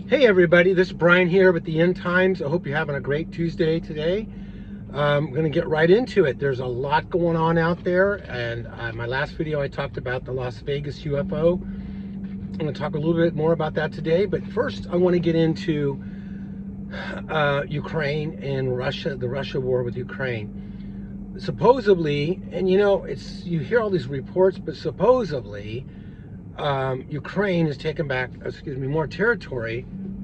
Hey everybody, this is Brian here with the End Times. I hope you're having a great Tuesday today. I'm going to get right into it. There's a lot going on out there, and my last video I talked about the Las Vegas UFO. I'm going to talk a little bit more about that today, but first I want to get into Ukraine and Russia, the Russia war with Ukraine. Supposedly, and you hear all these reports, but supposedly Ukraine has taken back, more territory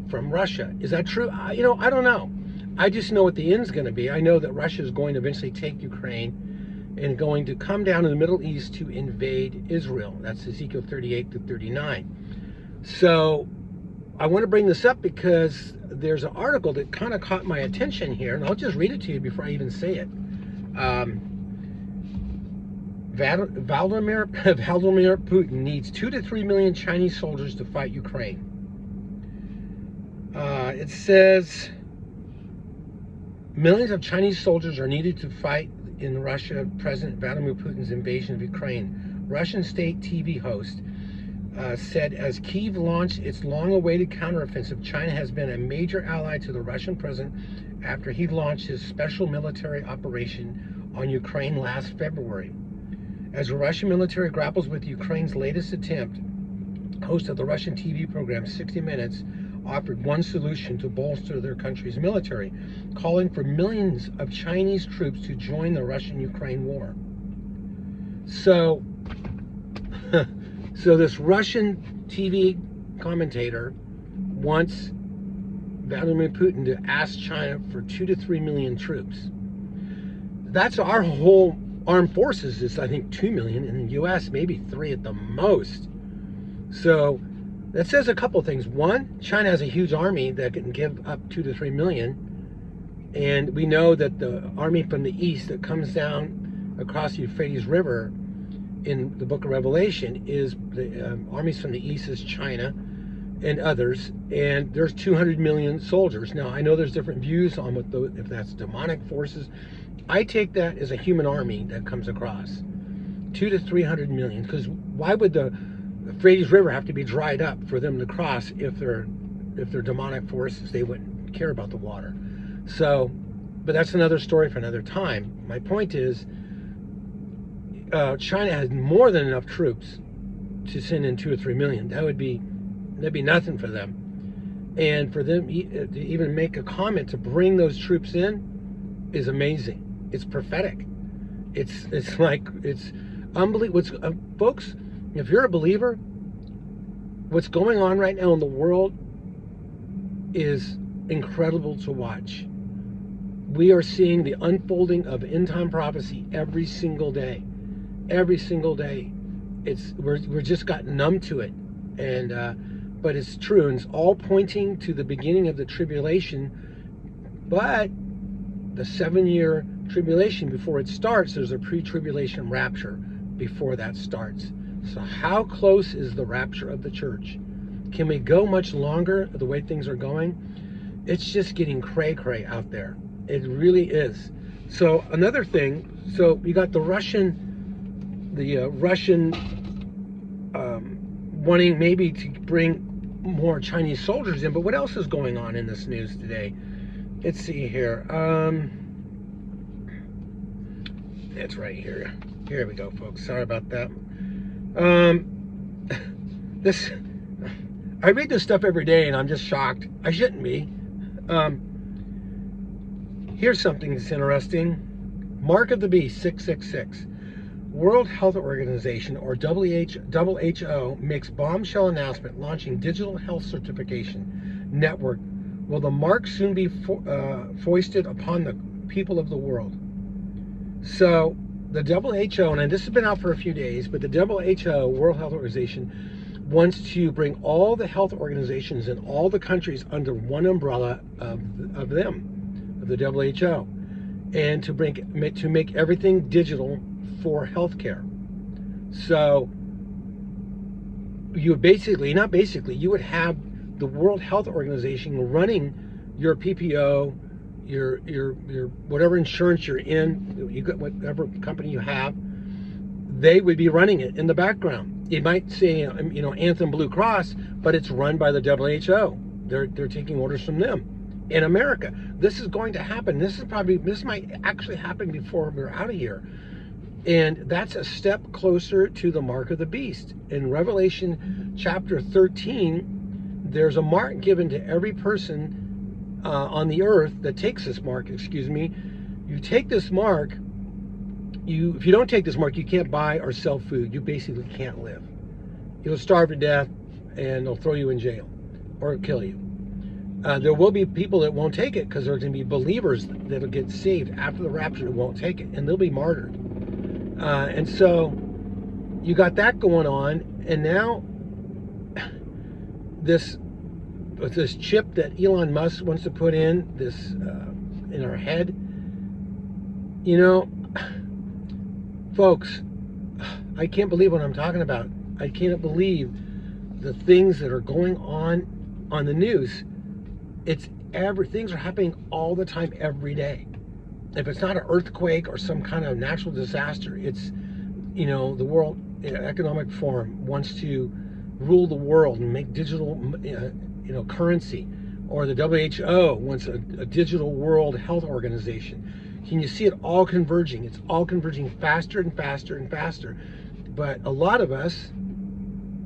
from Russia. Is that true? I don't know. I just know what the end's going to be. I know that Russia is going to eventually take Ukraine and going to come down in the Middle East to invade Israel. That's Ezekiel 38 to 39. So I want to bring this up because there's an article that kind of caught my attention here, and I'll just read it to you before I even say it. Vladimir Putin needs 2 to 3 million Chinese soldiers to fight Ukraine. It says millions of Chinese soldiers are needed to fight in Russia. President Vladimir Putin's invasion of Ukraine. Russian state TV host said as Kyiv launched its long-awaited counteroffensive, China has been a major ally to the Russian president after he launched his special military operation on Ukraine last February. As the Russian military grapples with Ukraine's latest attempt, host of the Russian TV program 60 Minutes offered one solution to bolster their country's military, calling for millions of Chinese troops to join the Russian-Ukraine war. So this Russian TV commentator wants Vladimir Putin to ask China for 2 to 3 million troops. That's our whole armed forces is, I think, 2 million in the U.S., maybe 3 at the most. So that says a couple things. One, China has a huge army that can give up 2 to 3 million. And we know that the army from the east that comes down across the Euphrates River in the book of Revelation is the armies from the east is China and others. And there's 200 million soldiers. Now, I know there's different views on what if that's demonic forces. I take that as a human army that comes across 200 to 300 million, because why would the Euphrates River have to be dried up for them to cross if they're demonic forces? They wouldn't care about the water. So, but that's another story for another time. My point is, China has more than enough troops to send in 2 or 3 million. That'd be nothing for them, and for them to even make a comment to bring those troops in is amazing. It's prophetic. It's unbelievable. Folks, if you're a believer, what's going on right now in the world is incredible to watch. We are seeing the unfolding of end-time prophecy every single day. Every single day. We're just got numb to it, and but it's true, and it's all pointing to the beginning of the tribulation. But the 7-year tribulation, before it starts, there's a pre-tribulation rapture before that starts. So how close is the rapture of the church? Can we go much longer the way things are going? It's just getting cray-cray out there. It really is. So another thing, so you got the Russian wanting maybe to bring more Chinese soldiers in, but what else is going on in this news today? Let's see here. It's right here. Here we go, folks. Sorry about that. I read this stuff every day, and I'm just shocked. I shouldn't be. Here's something that's interesting. Mark of the Beast 666. World Health Organization, or WHO, makes bombshell announcement launching digital health certification network. Will the mark soon be foisted upon the people of the world? So the WHO, and this has been out for a few days, but the WHO, World Health Organization, wants to bring all the health organizations in all the countries under one umbrella of the WHO, and to make everything digital for healthcare. So you you would have the World Health Organization running your PPO, your whatever insurance you're in, you got whatever company you have, they would be running it in the background. It might say, Anthem Blue Cross, but it's run by the WHO. They're taking orders from them in America. This is going to happen. This might actually happen before we're out of here. And that's a step closer to the mark of the beast. In Revelation chapter 13, there's a mark given to every person on the earth that takes this mark, You take this mark, if you don't take this mark, you can't buy or sell food. You basically can't live. You'll starve to death, and they'll throw you in jail or kill you. There will be people that won't take it, because there are going to be believers that'll get saved after the rapture that won't take it, and they'll be martyred. And so you got that going on, and now this chip that Elon Musk wants to put in our head, folks, I can't believe what I'm talking about. I can't believe the things that are going on the news. Things are happening all the time, every day. If it's not an earthquake or some kind of natural disaster, it's, the World Economic Forum wants to rule the world and make digital, currency, or the WHO wants a digital world health organization. Can you see it all converging? It's all converging faster and faster and faster. But a lot of us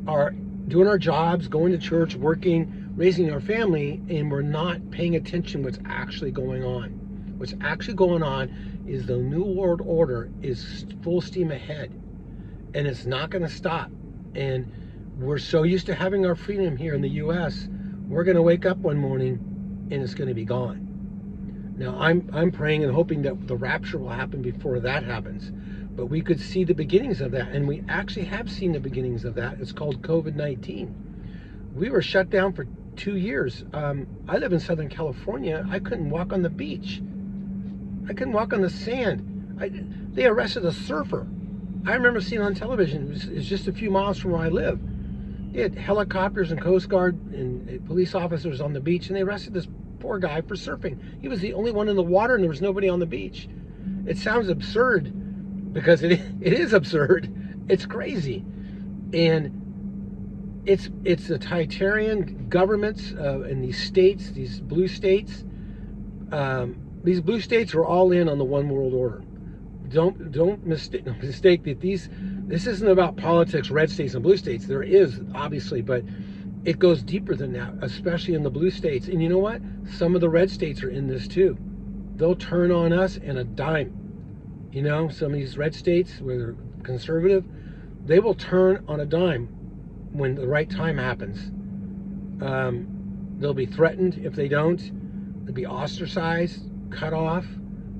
are doing our jobs, going to church, working, raising our family, and we're not paying attention what's actually going on. What's actually going on is the New World Order is full steam ahead, and it's not going to stop. And we're so used to having our freedom here in the U.S., we're going to wake up one morning and it's going to be gone. Now, I'm praying and hoping that the rapture will happen before that happens. But we could see the beginnings of that, and we actually have seen the beginnings of that. It's called COVID-19. We were shut down for 2 years. I live in Southern California. I couldn't walk on the beach. I couldn't walk on the sand. They arrested a surfer. I remember seeing on television, it's just a few miles from where I live. They had helicopters and Coast Guard and police officers on the beach, and they arrested this poor guy for surfing. He was the only one in the water, and there was nobody on the beach. It sounds absurd, because it is absurd. It's crazy. And it's the totalitarian governments in these states, these blue states. These blue states are all in on the one world order. Don't mistake that this isn't about politics, red states and blue states. There is, obviously, but it goes deeper than that, especially in the blue states. And you know what? Some of the red states are in this too. They'll turn on us in a dime. Some of these red states where they're conservative, they will turn on a dime when the right time happens. They'll be threatened if they don't. They'll be ostracized, cut off,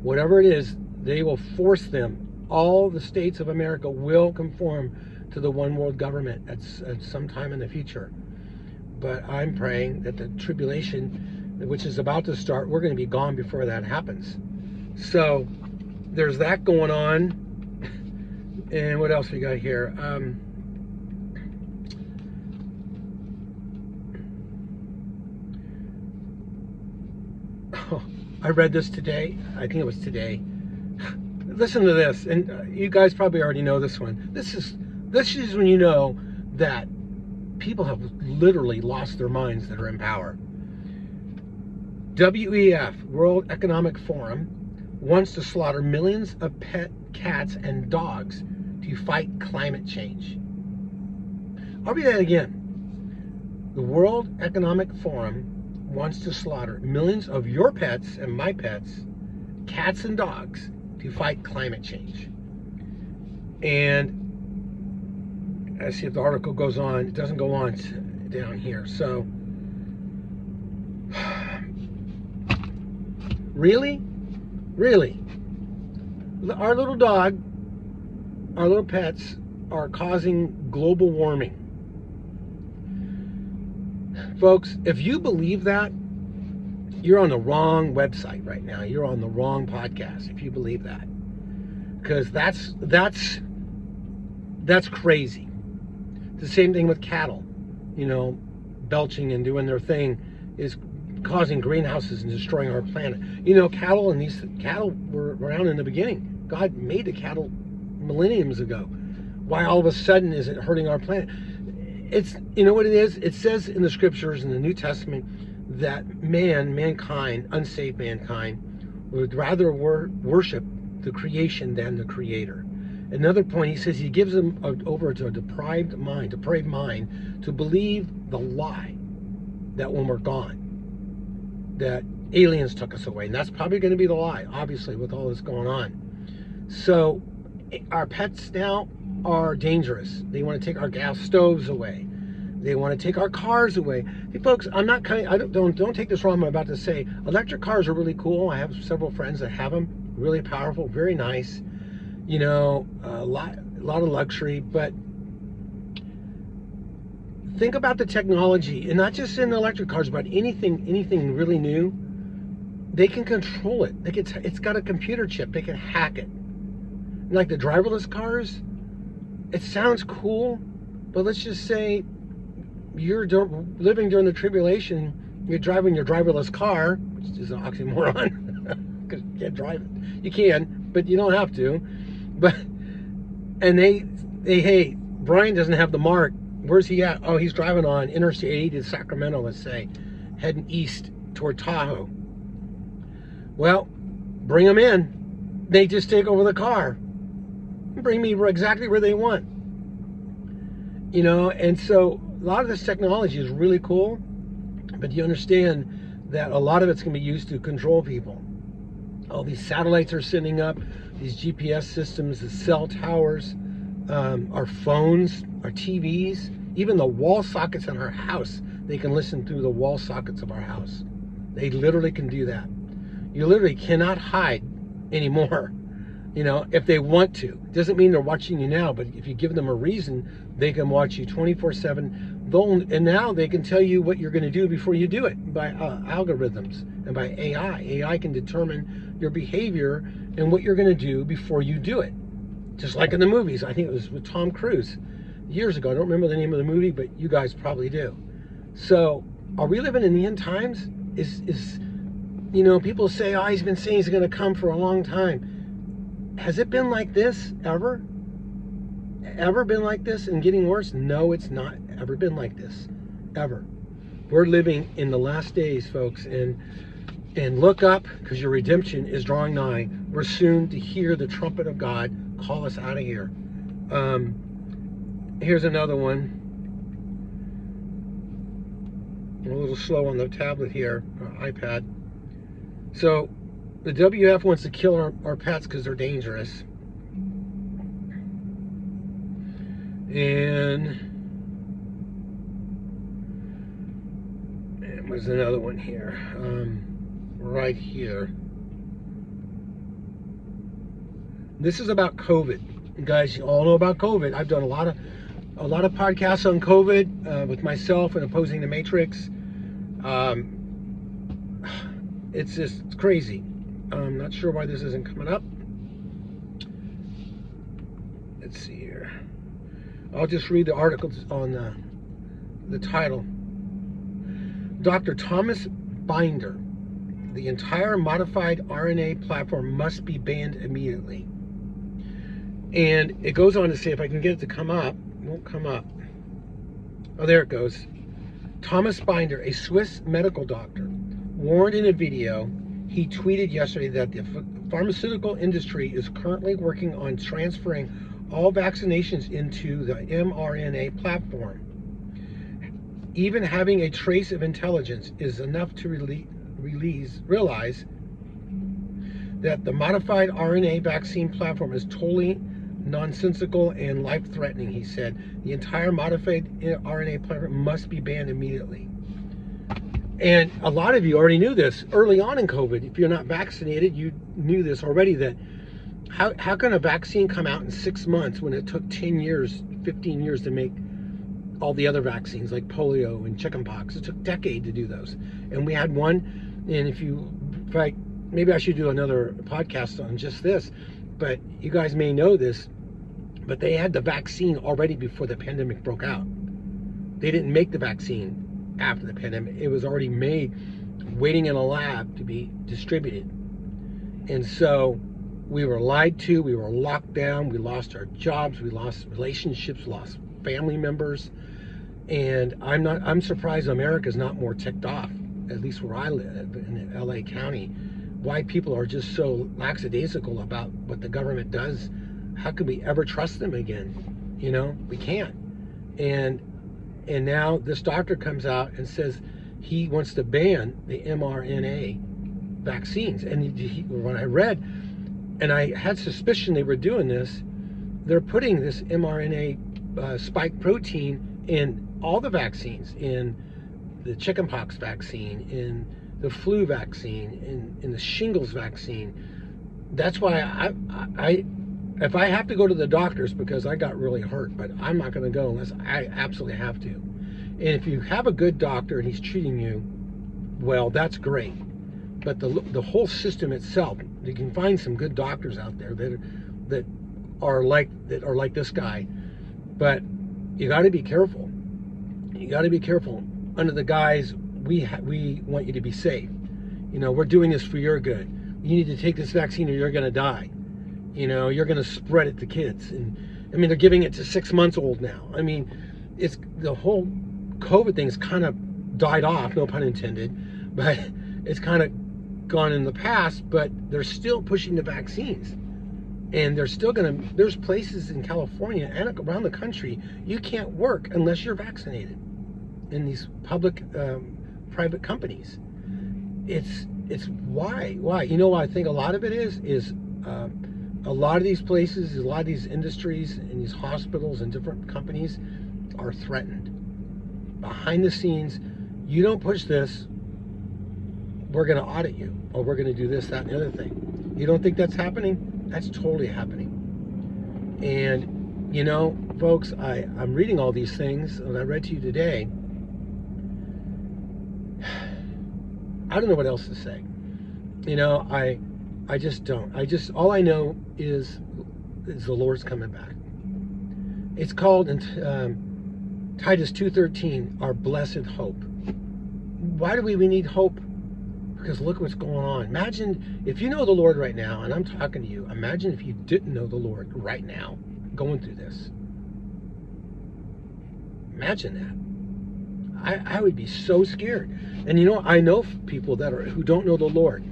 whatever it is. They will force them. All the states of America will conform to the one world government at some time in the future. But I'm praying that the tribulation, which is about to start, we're going to be gone before that happens. So there's that going on. And what else we got here? I read this today. I think it was today. Listen to this, and you guys probably already know this one. This is when you know that people have literally lost their minds that are in power. WEF, World Economic Forum, wants to slaughter millions of pet cats and dogs to fight climate change. I'll read that again. The World Economic Forum wants to slaughter millions of your pets and my pets, cats and dogs, to fight climate change. And let's see if the article goes on. It doesn't go on down here. So, really? Our little dog, our little pets are causing global warming. Folks, if you believe that, you're on the wrong website right now. You're on the wrong podcast if you believe that. Because that's crazy. The same thing with cattle. Belching and doing their thing is causing greenhouses and destroying our planet. Cattle were around in the beginning. God made the cattle millenniums ago. Why all of a sudden is it hurting our planet? It's, what it is? It says in the scriptures in the New Testament that mankind, unsaved mankind, would rather worship the creation than the creator. Another point, he says he gives them over to a depraved mind to believe the lie that when we're gone, that aliens took us away. And that's probably going to be the lie, obviously, with all this going on. So our pets now are dangerous. They want to take our gas stoves away. They want to take our cars away. Hey, folks, I'm not kind of, don't take this wrong. I'm about to say electric cars are really cool. I have several friends that have them. Really powerful, very nice. You know, a lot of luxury. But think about the technology, and not just in electric cars, but anything really new. They can control it. It's got a computer chip. They can hack it. Like the driverless cars, it sounds cool, but let's just say you're living during the tribulation, you're driving your driverless car, which is an oxymoron, because you can't drive it. You can, but you don't have to. But, and they hey, Brian doesn't have the mark. Where's he at? Oh, he's driving on Interstate 80 to Sacramento, let's say, heading east toward Tahoe. Well, bring them in. They just take over the car. Bring me exactly where they want. You know, and so a lot of this technology is really cool, but you understand that a lot of it's going to be used to control people. All these satellites are sending up, these GPS systems, the cell towers, our phones, our TVs, even the wall sockets in our house. They can listen through the wall sockets of our house. They literally can do that. You literally cannot hide anymore. You know, if they want to. Doesn't mean they're watching you now, but if you give them a reason, they can watch you 24/7. And now they can tell you what you're going to do before you do it by algorithms and by AI. AI can determine your behavior and what you're going to do before you do it. Just like in the movies. I think it was with Tom Cruise years ago. I don't remember the name of the movie, but you guys probably do. So, are we living in the end times? Is you know, people say, oh, he's been saying he's going to come for a long time. Has it been like this ever? Ever been like this and getting worse? No, it's not ever been like this. Ever. We're living in the last days, folks, and look up, because your redemption is drawing nigh. We're soon to hear the trumpet of God call us out of here. Here's another one. I'm a little slow on the tablet here, iPad. So, the WF wants to kill our pets because they're dangerous. And there's another one here, right here. This is about COVID. You guys, you all know about COVID. I've done a lot of podcasts on COVID with myself and Opposing the Matrix. It's just crazy. I'm not sure why this isn't coming up. Let's see here. I'll just read the article on the title. Dr. Thomas Binder, the entire modified RNA platform must be banned immediately. And it goes on to say, if I can get it to come up, it won't come up. Oh, there it goes. Thomas Binder, a Swiss medical doctor, warned in a video he tweeted yesterday that the pharmaceutical industry is currently working on transferring all vaccinations into the mRNA platform. Even having a trace of intelligence is enough to realize that the modified RNA vaccine platform is totally nonsensical and life-threatening, he said. The entire modified RNA platform must be banned immediately. And a lot of you already knew this early on in COVID. If you're not vaccinated, you knew this already, that how can a vaccine come out in 6 months when it took 10 years, 15 years to make all the other vaccines like polio and chickenpox? It took a decade to do those. And we had one, and in fact, maybe I should do another podcast on just this, but you guys may know this, but they had the vaccine already before the pandemic broke out. They didn't make the vaccine after the pandemic. It was already made, waiting in a lab to be distributed. And so we were lied to, we were locked down, we lost our jobs, we lost relationships, lost family members. And I'm surprised America's not more ticked off. at least where I live in LA County, why people are just so lackadaisical about what the government does. How could we ever trust them again? You know, we can't. And now this doctor comes out and says he wants to ban the mRNA vaccines. And when I read, and I had suspicion they were doing this, they're putting this mRNA spike protein in all the vaccines, in the chickenpox vaccine, in the flu vaccine, in the shingles vaccine. That's why I if I have to go to the doctors because I got really hurt, but I'm not going to go unless I absolutely have to. And if you have a good doctor and he's treating you well, that's great. But the whole system itself, you can find some good doctors out there that are like this guy, but you got to be careful. You got to be careful under the guise we want you to be safe. You know, we're doing this for your good. You need to take this vaccine or you're going to die. You know, you're going to spread it to kids. And I mean, they're giving it to 6 months old now. I mean, it's the whole COVID thing's kind of died off, no pun intended, but it's kind of gone in the past, but they're still pushing the vaccines. And they're still going to, there's places in California and around the country, you can't work unless you're vaccinated in these public, private companies. It's why? You know what I think a lot of it is a lot of these places, a lot of these industries and these hospitals and different companies are threatened. Behind the scenes, you don't push this, we're going to audit you, or we're going to do this, that, and the other thing. You don't think that's happening? That's totally happening. And, you know, folks, I'm reading all these things that I read to you today. I don't know what else to say. You know, I just don't. All I know is the Lord's coming back. It's called in Titus 2:13, our blessed hope. Why do we need hope? Because look what's going on. Imagine if you know the Lord right now, and I'm talking to you, imagine if you didn't know the Lord right now, going through this. Imagine that. I would be so scared. And you know, I know people who don't know the Lord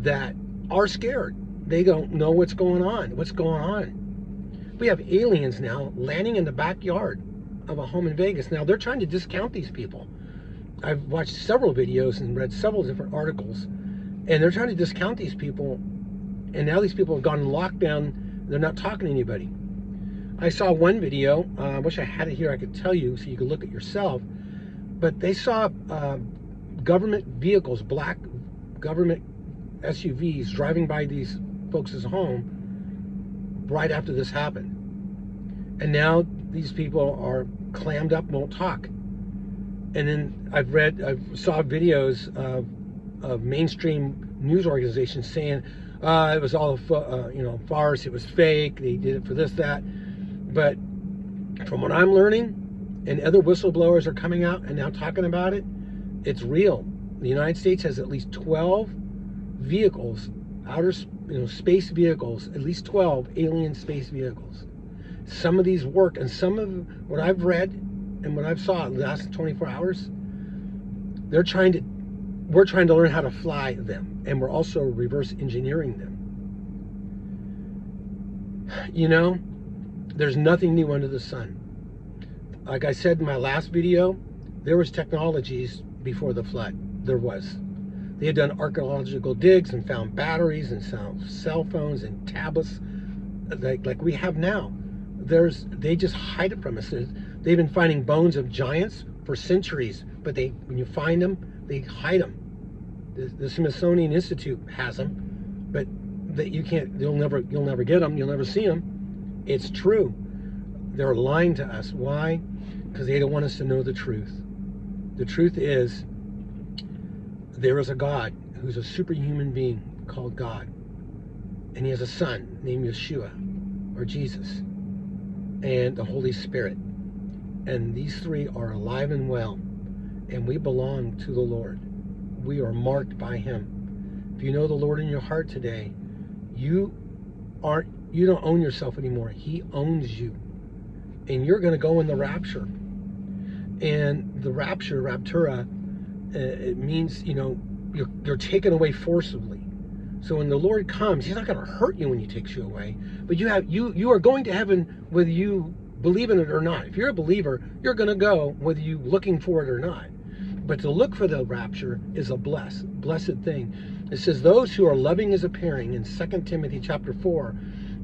that are scared. They don't know what's going on. What's going on? We have aliens now landing in the backyard of a home in Vegas. Now they're trying to discount these people. I've watched several videos and read several different articles, and they're trying to discount these people. And now these people have gone in lockdown. They're not talking to anybody. I saw one video. I wish I had it here. I could tell you so you could look at yourself. But they saw government vehicles, black government SUVs driving by these folks' home right after this happened. And now these people are clammed up, won't talk. And then I saw videos of mainstream news organizations saying it was all farce, it was fake, they did it for this, that. But from what I'm learning, and other whistleblowers are coming out and now talking about it, it's real. The United States has at least 12 vehicles, space vehicles, at least 12 alien space vehicles. Some of these work, and some of what I've read and what I've saw in the last 24 hours, we're trying to learn how to fly them, and we're also reverse engineering them. You know, there's nothing new under the sun. Like I said in my last video, there was technologies before the flood. There was. They had done archaeological digs and found batteries and found cell phones and tablets like we have now. They just hide it from us. They've been finding bones of giants for centuries, but when you find them, they hide them. The Smithsonian Institute has them, but you'll never get them. You'll never see them. It's true. They're lying to us. Why? Because they don't want us to know the truth. The truth is, there is a God who's a superhuman being called God. And he has a son named Yeshua, or Jesus, and the Holy Spirit. And these three are alive and well. And we belong to the Lord. We are marked by him. If you know the Lord in your heart today, you don't own yourself anymore. He owns you. And you're going to go in the rapture. And the rapture, raptura, It means, you're taken away forcibly. So when the Lord comes, he's not going to hurt you when he takes you away, but you are going to heaven whether you believe in it or not. If you're a believer, you're going to go whether you looking for it or not. But to look for the rapture is a blessed thing. It says those who are loving his appearing in 2 Timothy chapter 4,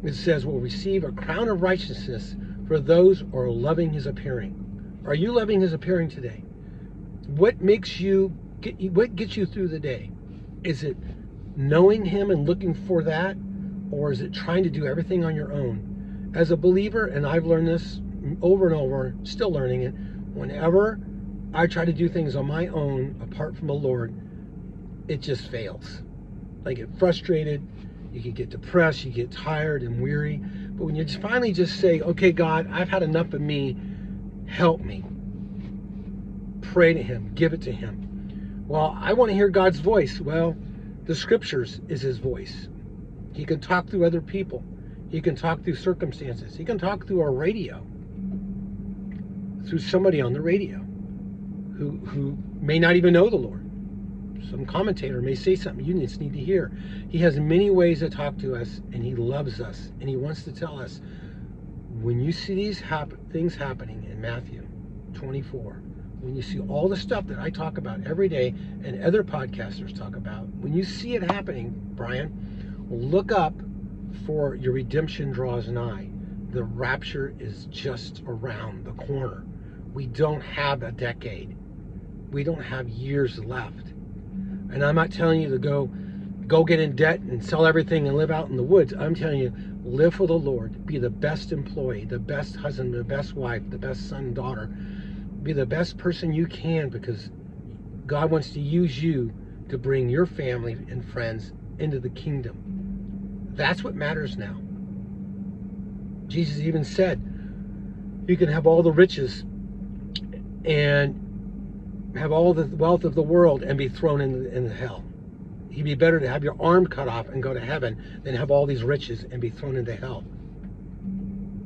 it says will receive a crown of righteousness for those who are loving his appearing. Are you loving his appearing today? What gets you through the day? Is it knowing him and looking for that, or is it trying to do everything on your own? As a believer, and I've learned this over and over, still learning it, whenever I try to do things on my own apart from the Lord, it just fails. I get frustrated, you can get depressed, you get tired and weary. But when you finally just say, okay, God, I've had enough of me, help me. Pray to him, give it to him. Well, I want to hear God's voice. Well, the scriptures is his voice. He can talk through other people. He can talk through circumstances. He can talk through our radio, through somebody on the radio who may not even know the Lord. Some commentator may say something you just need to hear. He has many ways to talk to us, and he loves us, and he wants to tell us, when you see these things happening in Matthew 24, when you see all the stuff that I talk about every day and other podcasters talk about, when you see it happening, Brian, look up, for your redemption draws nigh. The rapture is just around the corner. We don't have a decade. We don't have years left. And I'm not telling you to go get in debt and sell everything and live out in the woods. I'm telling you, live for the Lord. Be the best employee, the best husband, the best wife, the best son and daughter. Be the best person you can, because God wants to use you to bring your family and friends into the kingdom. That's what matters now. Jesus even said, you can have all the riches and have all the wealth of the world and be thrown in hell. It'd be better to have your arm cut off and go to heaven than have all these riches and be thrown into hell.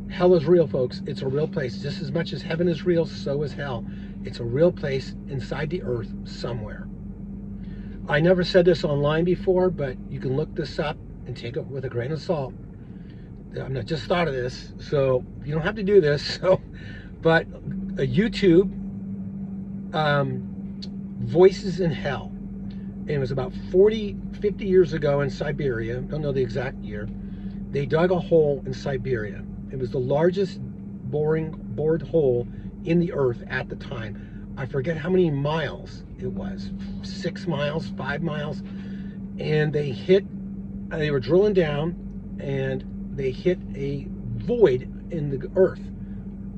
Hell is real, folks. It's a real place. Just as much as heaven is real, so is hell. It's a real place inside the earth somewhere. I never said this online before, but you can look this up and take it with a grain of salt. I've not just thought of this, so you don't have to do this. But a YouTube, Voices in Hell. And it was about 50 years ago in Siberia. Don't know the exact year. They dug a hole in Siberia. It was the largest bored hole in the earth at the time. I forget how many miles it was. 6 miles, 5 miles. And they were drilling down, and they hit a void in the earth,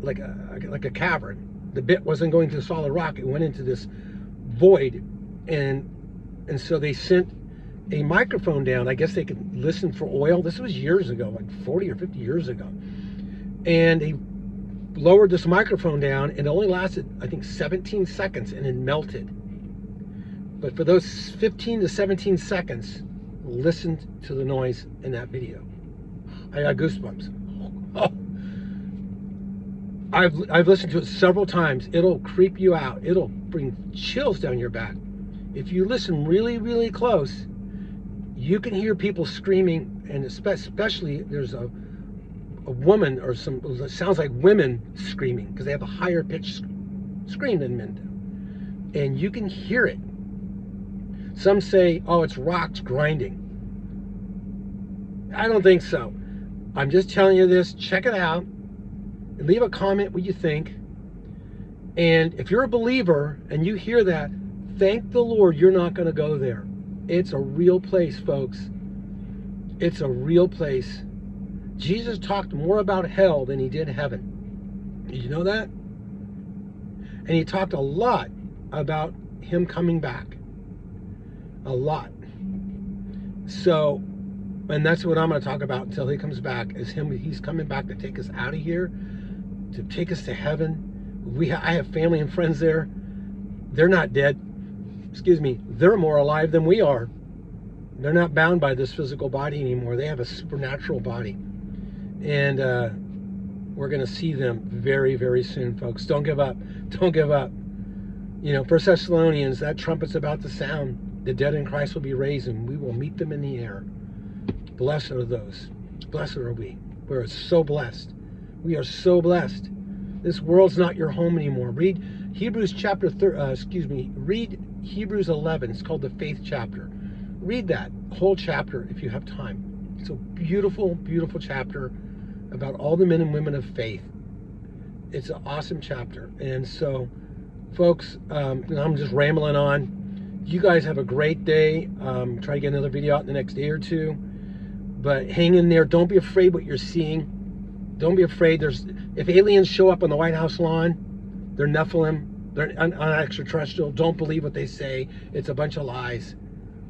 like a cavern. The bit wasn't going to solid rock. It went into this void, and so they sent a microphone down. I guess they could listen for oil. This was years ago, like 40 or 50 years ago. And they lowered this microphone down, and it only lasted, I think, 17 seconds, and it melted. But for those 15 to 17 seconds, listen to the noise in that video. I got goosebumps. Oh. I've listened to it several times. It'll creep you out. It'll bring chills down your back. If you listen really, really close, you can hear people screaming, and especially there's a woman, or it sounds like women screaming, because they have a higher pitched scream than men do. And you can hear it. Some say, oh, it's rocks grinding. I don't think so. I'm just telling you this. Check it out. Leave a comment what you think. And if you're a believer and you hear that, thank the Lord you're not going to go there. It's a real place, folks. It's a real place. Jesus talked more about hell than he did heaven. Did you know that? And he talked a lot about him coming back. A lot. So, and that's what I'm going to talk about until he comes back, is he's coming back to take us out of here, to take us to heaven. I have family and friends there. They're not dead. Excuse me. They're more alive than we are. They're not bound by this physical body anymore. They have a supernatural body. And we're going to see them very, very soon, folks. Don't give up. Don't give up. You know, 1 Thessalonians, that trumpet's about to sound. The dead in Christ will be raised, and we will meet them in the air. Blessed are those. Blessed are we. We're so blessed. We are so blessed. This world's not your home anymore. Read Hebrews chapter read Hebrews 11. It's called the faith chapter. Read that whole chapter if you have time. It's a beautiful, beautiful chapter about all the men and women of faith. It's an awesome chapter. And so, folks, I'm just rambling on. You guys have a great day. Try to get another video out in the next day or two. But hang in there. Don't be afraid what you're seeing. Don't be afraid. If aliens show up on the White House lawn, they're Nephilim, they're extraterrestrial. Don't believe what they say. It's a bunch of lies.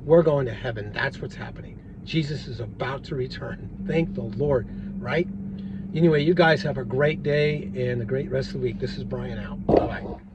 We're going to heaven. That's what's happening. Jesus is about to return. Thank the Lord, right? Anyway, you guys have a great day and a great rest of the week. This is Brian out. Bye-bye.